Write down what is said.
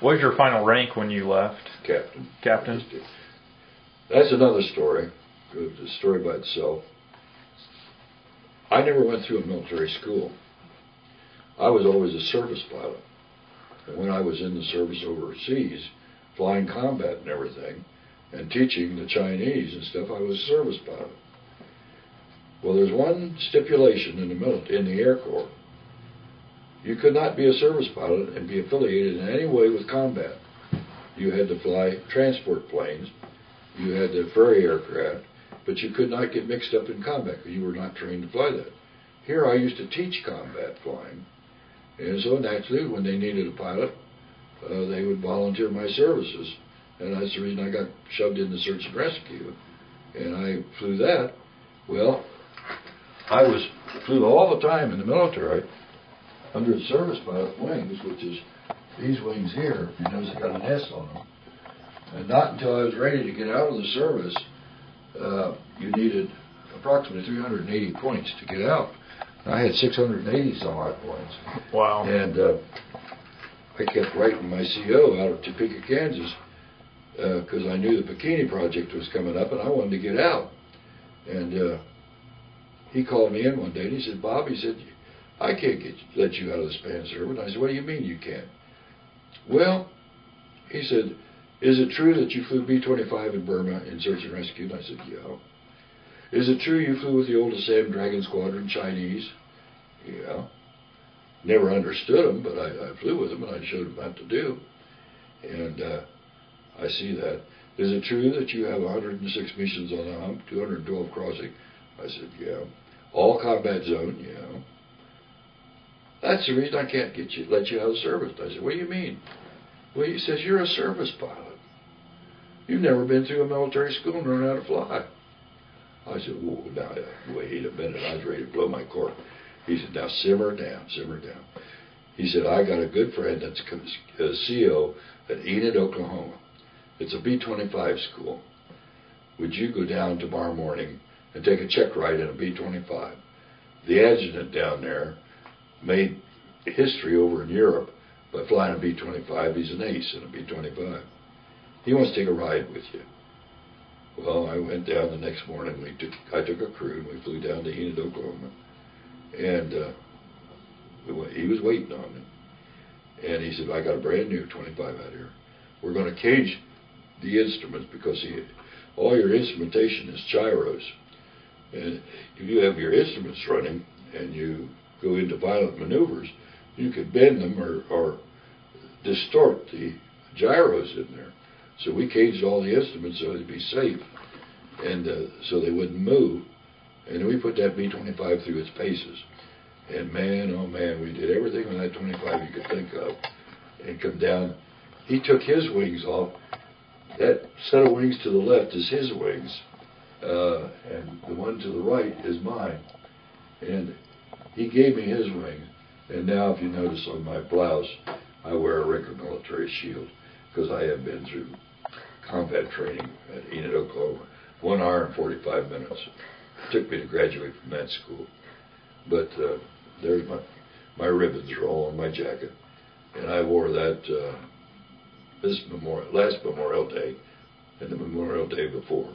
What was your final rank when you left? Captain. Captain? That's another story. It's a story by itself. I never went through a military school. I was always a service pilot. And when I was in the service overseas, flying combat and everything, and teaching the Chinese and stuff, I was a service pilot. Well, there's one stipulation in the Air Corps. You could not be a service pilot and be affiliated in any way with combat. You had to fly transport planes, you had to ferry aircraft, but you could not get mixed up in combat because you were not trained to fly that. Here I used to teach combat flying, and so naturally when they needed a pilot, they would volunteer my services, and that's the reason I got shoved into search and rescue, and I flew that. Well, I flew all the time in the military under the service pilot wings, which is these wings here. If you notice, I got an S on them. And not until I was ready to get out of the service, you needed approximately 380 points to get out. I had 680 some odd points. Wow. And I kept writing my CO out of Topeka, Kansas, because I knew the Bikini Project was coming up and I wanted to get out. And he called me in one day and he said, Bob, he said, I can't let you out of the span server. And I said, what do you mean you can't? Well, he said, is it true that you flew B-25 in Burma in search and rescue? And I said, yeah. Is it true you flew with the old Assam Dragon Squadron Chinese? Yeah. Never understood them, but I flew with them and I showed them what to do. And I see that. Is it true that you have 106 missions on the hump, 212 crossing? I said, yeah. All combat zone? Yeah. That's the reason I can't let you out of service. I said, what do you mean? Well, he says, you're a service pilot. You've never been through a military school and learned how to fly. I said, whoa, now, wait a minute. I was ready to blow my cork. He said, now simmer down, simmer down. He said, I got a good friend that's a CO at Enid, Oklahoma. It's a B-25 school. Would you go down tomorrow morning and take a check ride in a B-25? The adjutant down there made history over in Europe by flying a B-25. He's an ace in a B-25. He wants to take a ride with you. Well, I went down the next morning. I took a crew and we flew down to Enid, Oklahoma. And he was waiting on me. And he said, I got a brand new 25 out here. We're going to cage the instruments because all your instrumentation is gyros. And if you have your instruments running and you go into violent maneuvers, you could bend them or distort the gyros in there. So we caged all the instruments so they'd be safe and so they wouldn't move. And we put that B-25 through its paces. And man, oh man, we did everything on that 25 you could think of. And come down. He took his wings off. That set of wings to the left is his wings. And the one to the right is mine. And he gave me his wings. And now if you notice on my blouse, I wear a Rinker military shield because I have been through combat training at Enid, Oklahoma. 1 hour and 45 minutes. It took me to graduate from that school. But there's my ribbons are all on my jacket. And I wore that last Memorial Day and the Memorial Day before.